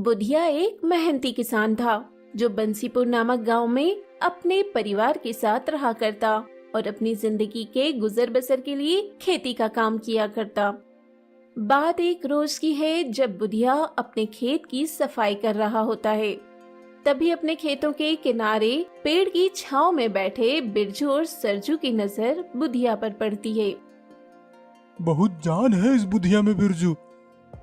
बुधिया एक मेहनती किसान था जो बंसीपुर नामक गांव में अपने परिवार के साथ रहा करता और अपनी जिंदगी के गुजर बसर के लिए खेती का काम किया करता। बात एक रोज की है जब बुधिया अपने खेत की सफाई कर रहा होता है। तभी अपने खेतों के किनारे पेड़ की छांव में बैठे बिरजू और सरजू की नजर बुधिया पर पड़ती है। बहुत जान है इस बुधिया में बिरजू।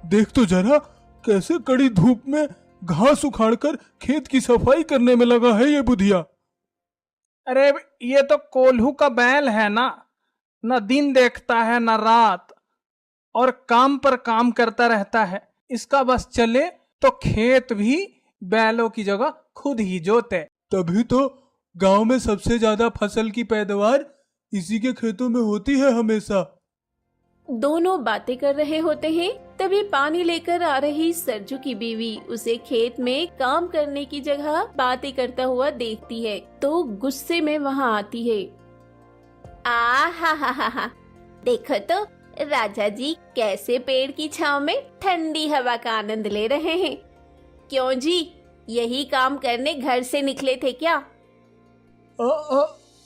देख तो जरा कैसे कड़ी धूप में घास उखाड़कर खेत की सफाई करने में लगा है ये बुधिया। अरे ये तो कोल्हू का बैल है ना, न दिन देखता है न रात, और काम पर काम करता रहता है। इसका बस चले तो खेत भी बैलों की जगह खुद ही जोते। तभी तो गांव में सबसे ज्यादा फसल की पैदावार इसी के खेतों में होती है हमेशा। दोनों बातें कर रहे होते हैं तभी पानी लेकर आ रही सरजू की बीवी उसे खेत में काम करने की जगह बातें करता हुआ देखती है तो गुस्से में वहां आती है। हा, देखो तो राजा जी कैसे पेड़ की छांव में ठंडी हवा का आनंद ले रहे हैं। क्यों जी, यही काम करने घर से निकले थे क्या?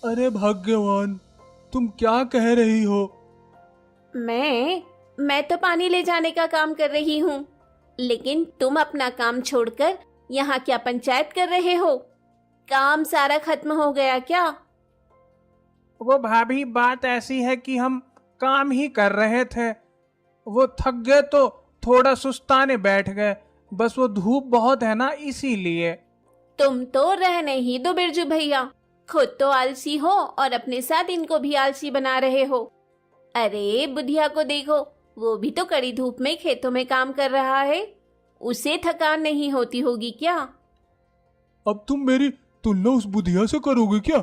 अरे भाग्यवान, तुम क्या कह रही हो? मैं तो पानी ले जाने का काम कर रही हूँ, लेकिन तुम अपना काम छोड़कर यहाँ क्या पंचायत कर रहे हो? काम सारा खत्म हो गया क्या? वो भाभी, बात ऐसी है कि हम काम ही कर रहे थे, वो थक गए तो थोड़ा सुस्ताने बैठ गए। बस वो धूप बहुत है ना, इसीलिए। तुम तो रहने ही दो बिरजू भैया, खुद तो आलसी हो और अपने साथ इनको भी आलसी बना रहे हो। अरे बुधिया को देखो, वो भी तो कड़ी धूप में खेतों में काम कर रहा है, उसे थकान नहीं होती होगी क्या? अब तुम मेरी तुलना उस बुधिया से करोगे क्या?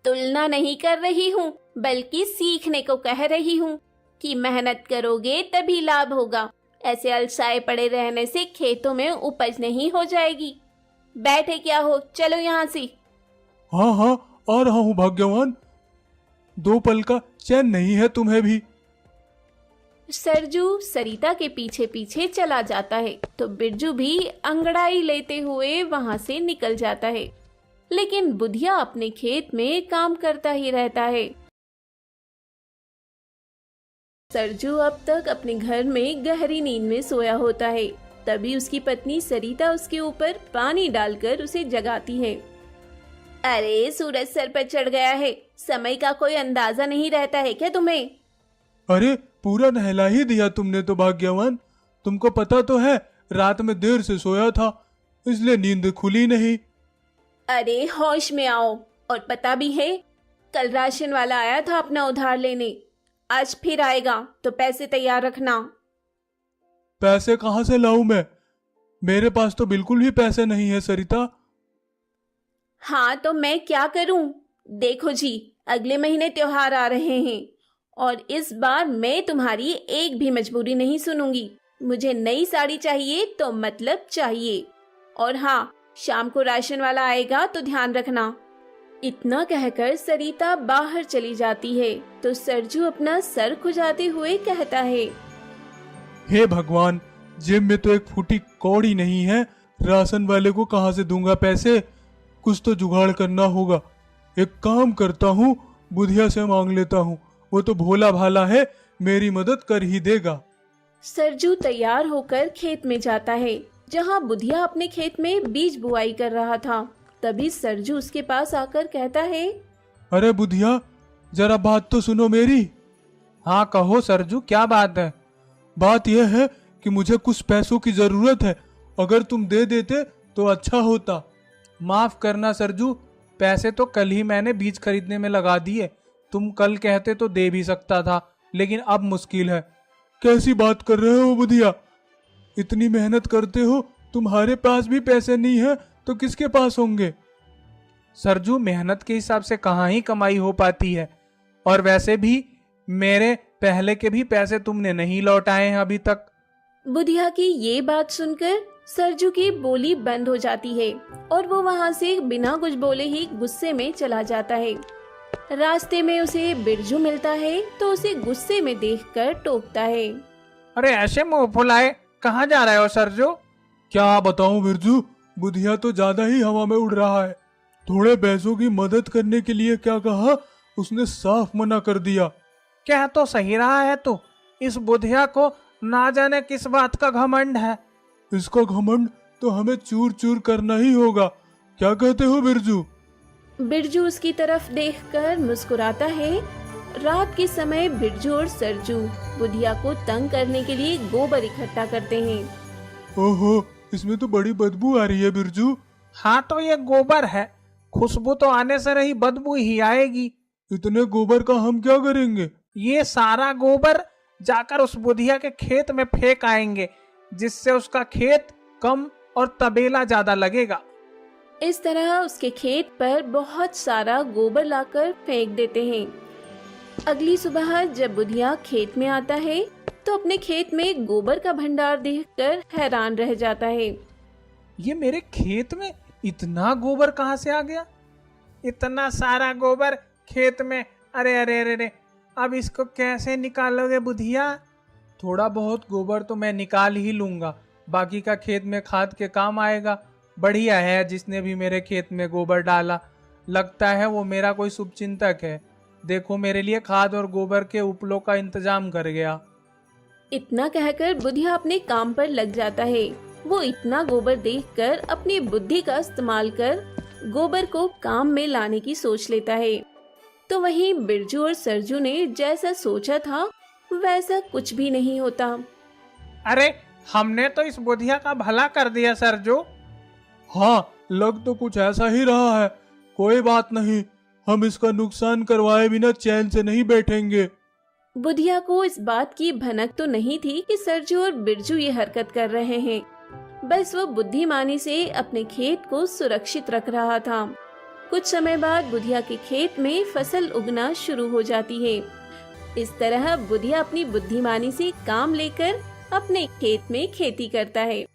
तुलना नहीं कर रही हूँ, बल्कि सीखने को कह रही हूँ कि मेहनत करोगे तभी लाभ होगा। ऐसे अलसाए पड़े रहने से खेतों में उपज नहीं हो जाएगी। बैठे क्या हो, चलो यहाँ से। हाँ हाँ, आ रहा हूँ भाग्यवान। 2 पल का चैन नहीं है तुम्हें भी। सरजू सरिता के पीछे पीछे चला जाता है तो बिरजू भी अंगड़ाई लेते हुए वहां से निकल जाता है, लेकिन बुधिया अपने खेत में काम करता ही रहता है। सरजू अब तक अपने घर में गहरी नींद में सोया होता है। तभी उसकी पत्नी सरिता उसके ऊपर पानी डालकर उसे जगाती है। अरे सूरज सर पर चढ़ गया है, समय का कोई अंदाजा नहीं रहता है क्या तुम्हें? अरे पूरा नहला ही दिया तुमने तो भाग्यवान। तुमको पता तो है रात में देर से सोया था, इसलिए नींद खुली नहीं। अरे होश में आओ, और पता भी है कल राशन वाला आया था अपना उधार लेने, आज फिर आएगा तो पैसे तैयार रखना। पैसे कहाँ से लाऊं मैं? मेरे पास तो बिल्कुल भी पैसे नहीं है सरिता। हाँ तो मैं क्या करूं? देखो जी, अगले महीने त्योहार आ रहे हैं और इस बार मैं तुम्हारी एक भी मजबूरी नहीं सुनूंगी। मुझे नई साड़ी चाहिए तो मतलब चाहिए, और हाँ, शाम को राशन वाला आएगा तो ध्यान रखना। इतना कहकर सरिता बाहर चली जाती है तो सरजू अपना सर खुजाते हुए कहता है। हे भगवान, जेब में तो एक फूटी कौड़ी नहीं है, राशन वाले को कहाँ से दूंगा पैसे? कुछ तो जुगाड़ करना होगा। एक काम करता हूँ, बुधिया से मांग लेता हूँ, वो तो भोला भाला है, मेरी मदद कर ही देगा। सरजू तैयार होकर खेत में जाता है जहाँ बुधिया अपने खेत में बीज बुआई कर रहा था। तभी सरजू उसके पास आकर कहता है। अरे बुधिया, जरा बात तो सुनो मेरी। हाँ कहो सरजू, क्या बात है? बात यह है कि मुझे कुछ पैसों की जरूरत है, अगर तुम दे देते तो अच्छा होता। माफ करना सरजू, पैसे तो कल ही मैंने बीज खरीदने में लगा दिए। तुम कल कहते तो दे भी सकता था, लेकिन अब मुश्किल है। कैसी बात कर रहे हो बुधिया? इतनी मेहनत करते हो, तुम्हारे पास भी पैसे नहीं है तो किसके पास होंगे? सरजू, मेहनत के हिसाब से कहाँ ही कमाई हो पाती है, और वैसे भी मेरे पहले के भी पैसे तुमने नहीं लौटाए हैं अभी तक। बुधिया की ये बात सुनकर सरजू की बोली बंद हो जाती है और वो वहाँ से बिना कुछ बोले ही गुस्से में चला जाता है। रास्ते में उसे बिरजू मिलता है तो उसे गुस्से में देखकर टोकता है। अरे ऐसे मुंह फुलाए कहाँ जा रहे हो सरजू? क्या बताऊं बिरजू, बुधिया तो ज्यादा ही हवा में उड़ रहा है। थोड़े भैंसों की मदद करने के लिए क्या कहा, उसने साफ मना कर दिया। कह तो सही रहा है तू, इस बुधिया को ना जाने किस बात का घमंड है। इसका घमंड तो हमें चूर चूर करना ही होगा। क्या कहते हो बिरजू? बिरजू उसकी तरफ देखकर मुस्कुराता है। रात के समय बिरजू और सरजू बुधिया को तंग करने के लिए गोबर इकट्ठा करते हैं। ओहो, इसमें तो बड़ी बदबू आ रही है बिरजू। हाँ तो ये गोबर है, खुशबू तो आने से रही बदबू ही आएगी। इतने गोबर का हम क्या करेंगे? ये सारा गोबर जाकर उस बुधिया के खेत में फेंक आएंगे, जिससे उसका खेत कम और तबेला ज्यादा लगेगा। इस तरह उसके खेत पर बहुत सारा गोबर लाकर फेंक देते हैं। अगली सुबह जब बुधिया खेत में आता है तो अपने खेत में गोबर का भंडार देखकर हैरान रह जाता है। ये मेरे खेत में इतना गोबर कहाँ से आ गया? इतना सारा गोबर खेत में, अरे अरे अरे अरे, अब इसको कैसे निकालोगे बुधिया? थोड़ा बहुत गोबर तो मैं निकाल ही लूंगा, बाकी का खेत में खाद के काम आएगा। बढ़िया है जिसने भी मेरे खेत में गोबर डाला, लगता है वो मेरा कोई शुभचिंतक है। देखो मेरे लिए खाद और गोबर के उपलों का इंतजाम कर गया। इतना कहकर बुधिया अपने काम पर लग जाता है। वो इतना गोबर देखकर अपनी बुद्धि का इस्तेमाल कर गोबर को काम में लाने की सोच लेता है। तो वहीं बिरजू और सरजू ने जैसा सोचा था वैसा कुछ भी नहीं होता। अरे हमने तो इस बुधिया का भला कर दिया सरजू। हाँ, लग तो कुछ ऐसा ही रहा है। कोई बात नहीं, हम इसका नुकसान करवाए बिना चैन से नहीं बैठेंगे। बुधिया को इस बात की भनक तो नहीं थी कि सरजू और बिरजू ये हरकत कर रहे हैं। बस वो बुद्धिमानी से अपने खेत को सुरक्षित रख रहा था। कुछ समय बाद बुधिया के खेत में फसल उगना शुरू हो जाती है। इस तरह बुधिया अपनी बुद्धिमानी से काम लेकर अपने खेत में खेती करता है।